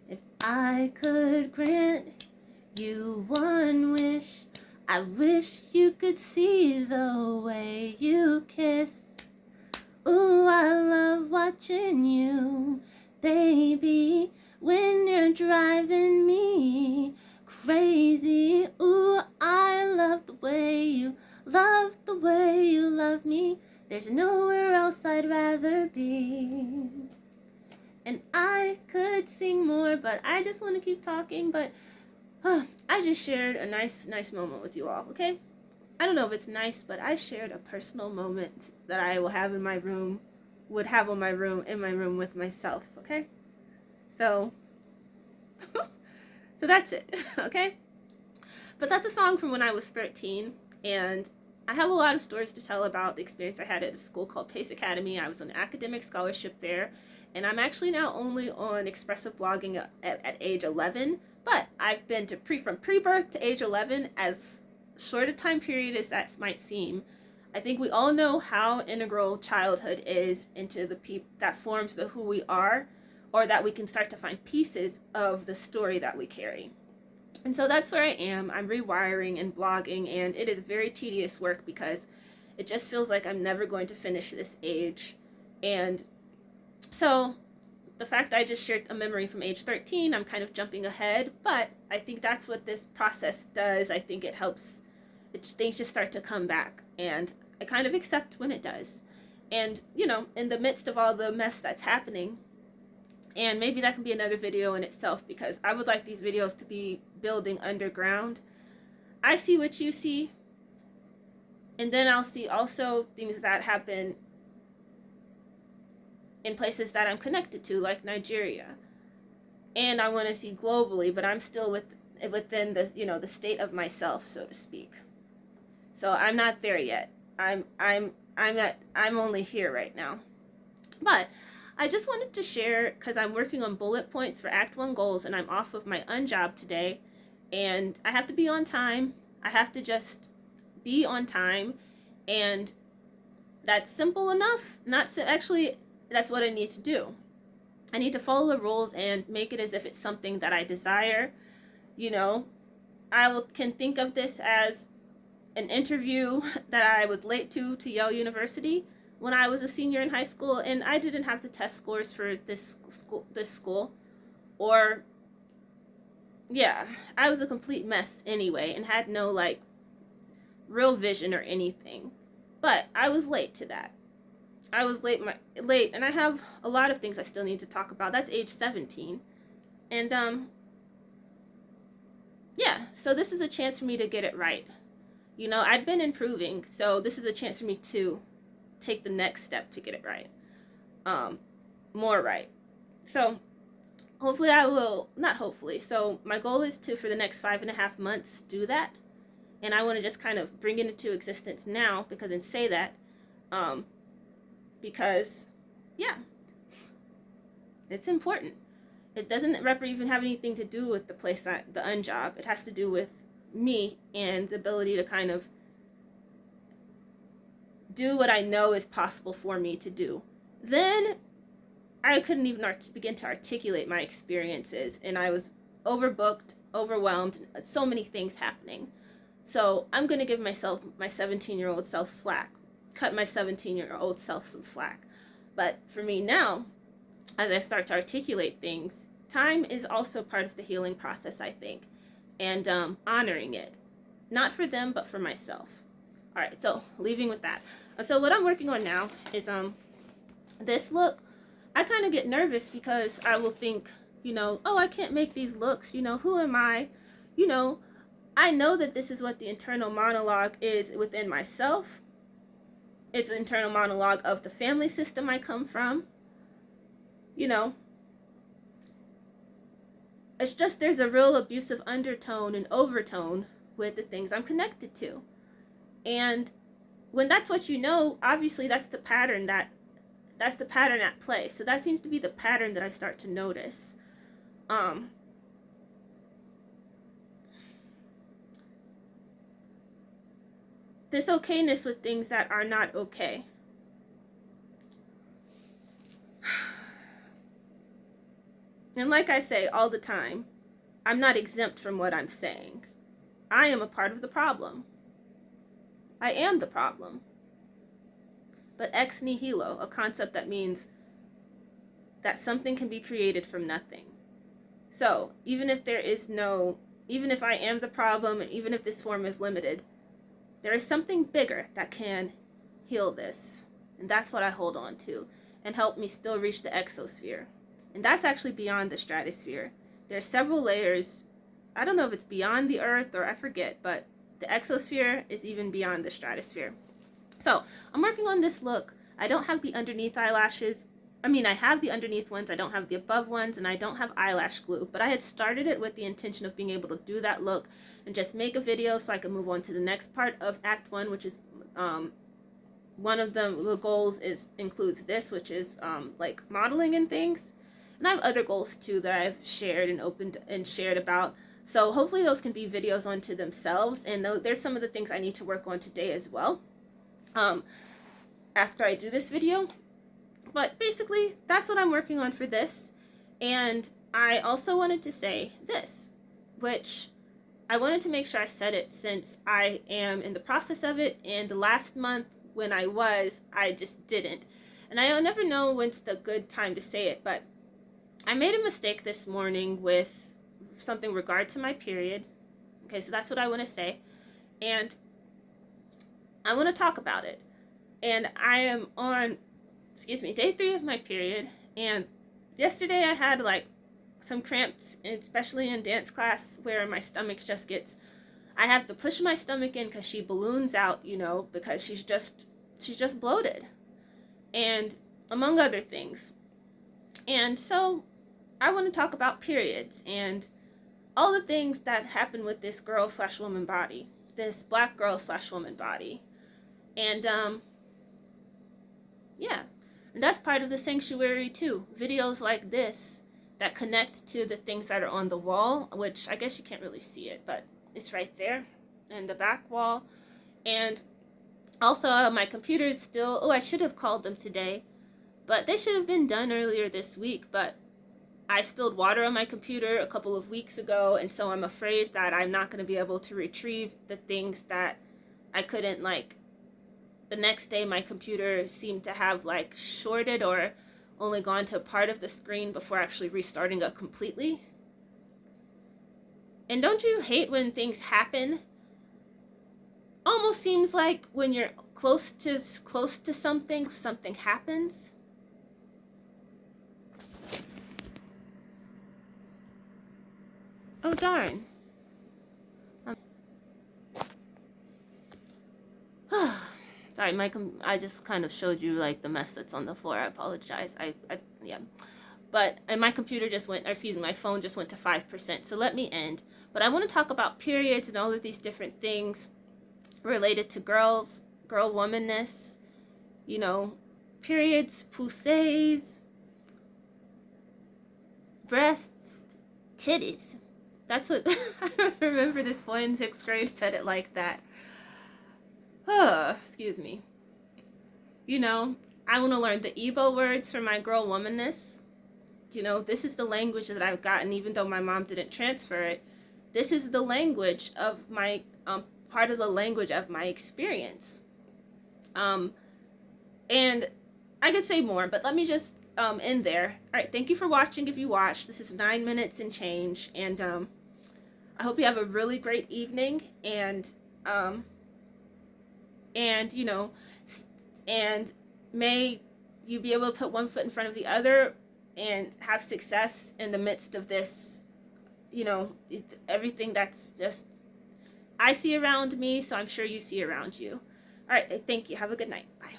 If I could grant you one wish, I wish you could see the way you kiss. Ooh, I love watching you, baby, when you're driving me crazy. Ooh, I love the way you love me. There's nowhere else I'd rather be. And I could sing more, but I just want to keep talking. But I just shared a nice moment with you all, okay? I don't know if it's nice, but I shared a personal moment that I will have in my room, in my room with myself, okay? So, so that's it, okay? But that's a song from when I was 13, and I have a lot of stories to tell about the experience I had at a school called Pace Academy. I was on an academic scholarship there, and I'm actually now only on expressive blogging at age 11, but I've been to from pre-birth to age 11, as short a time period as that might seem. I think we all know how integral childhood is into that forms the who we are, or that we can start to find pieces of the story that we carry. And so that's where I am. I'm rewiring and blogging, and it is very tedious work because it just feels like I'm never going to finish this age. And so the fact that I just shared a memory from age 13, I'm kind of jumping ahead, but I think that's what this process does. I think it helps things just start to come back, and I kind of accept when it does. And, in the midst of all the mess that's happening, and maybe that can be another video in itself, because I would like these videos to be building underground. I see what you see, and then I'll see also things that happen in places that I'm connected to, like Nigeria. And I want to see globally, but I'm still within the state of myself, so to speak. So I'm not there yet. I'm only here right now. But I just wanted to share, because I'm working on bullet points for Act 1 goals, and I'm off of my unjob today, and I have to be on time. I have to just be on time, and that's simple enough. Actually, that's what I need to do. I need to follow the rules and make it as if it's something that I desire. Can think of this as an interview that I was late to Yale University when I was a senior in high school, and I didn't have the test scores for this school, or I was a complete mess anyway, and had no real vision or anything. But I was late to that. I was late, and I have a lot of things I still need to talk about. That's age 17, and so this is a chance for me to get it right. I've been improving, so this is a chance for me to take the next step to get it right, more right. So hopefully I will, not hopefully, so my goal is to, for the next 5.5 months, do that. And I want to just kind of bring it into existence now, because it's important. It doesn't even have anything to do with the unjob. It has to do with me and the ability to kind of do what I know is possible for me to do. Then I couldn't even begin to articulate my experiences, and I was overbooked, overwhelmed, so many things happening. So I'm going to give my 17-year-old self slack, cut my 17-year-old self some slack. But for me now, as I start to articulate things, time is also part of the healing process, I think, and honoring it, not for them, but for myself. All right, so leaving with that. So what I'm working on now is this look. I kind of get nervous because I will think, oh, I can't make these looks. Who am I? I know that this is what the internal monologue is within myself. It's an internal monologue of the family system I come from. It's just there's a real abusive undertone and overtone with the things I'm connected to. And when that's what obviously that's the pattern at play. So that seems to be the pattern that I start to notice. This okayness with things that are not okay. And like I say all the time, I'm not exempt from what I'm saying. I am a part of the problem. I am the problem. But ex nihilo, a concept that means that something can be created from nothing. So, even if even if I am the problem, and even if this form is limited, there is something bigger that can heal this. And that's what I hold on to and help me still reach the exosphere. And that's actually beyond the stratosphere. There are several layers. I don't know if it's beyond the Earth or I forget, but the exosphere is even beyond the stratosphere. So I'm working on this look. I don't have the underneath eyelashes. I mean, I have the underneath ones, I don't have the above ones, and I don't have eyelash glue. But I had started it with the intention of being able to do that look and just make a video so I can move on to the next part of Act 1, which is one of the goals includes this, which is like modeling and things. And I have other goals too that I've shared and opened and shared about. So hopefully those can be videos onto themselves. And there's some of the things I need to work on today as well. After I do this video. But basically, that's what I'm working on for this. And I also wanted to say this, which I wanted to make sure I said it since I am in the process of it. And the last month when I just didn't. And I'll never know when's the good time to say it, but I made a mistake this morning with something regard to my period. Okay, so that's what I want to say. And I want to talk about it. And I am on day 3 of my period, and yesterday I had like some cramps, especially in dance class where my stomach just gets, I have to push my stomach in because she balloons out, because she's just bloated, and among other things. And so I want to talk about periods and all the things that happen with this girl/woman body, this black girl/woman body. And yeah. And that's part of the sanctuary too. Videos like this that connect to the things that are on the wall, which I guess you can't really see it, but it's right there in the back wall. And also my computer is still, I should have called them today, but they should have been done earlier this week, but I spilled water on my computer a couple of weeks ago, and so I'm afraid that I'm not going to be able to retrieve the things that I couldn't the next day my computer seemed to have shorted or only gone to part of the screen before actually restarting it completely. And don't you hate when things happen? Almost seems like when you're close to something happens. Oh darn. Sorry, I just kind of showed you the mess that's on the floor. I apologize. Yeah. But my computer just went, my phone just went to 5%. So let me end. But I want to talk about periods and all of these different things related to girl womanness, periods, poussées, breasts, titties. That's what I remember this boy in 6th grade said it like that. Excuse me. I want to learn the Igbo words for my girl womanness. This is the language that I've gotten, even though my mom didn't transfer it. This is the language of my, part of the language of my experience. And I could say more, but let me just end there. All right, thank you for watching if you watched. This is 9 minutes and change, and I hope you have a really great evening, and may you be able to put one foot in front of the other and have success in the midst of this, everything that's just, I see around me, so I'm sure you see around you. All right, thank you. Have a good night. Bye.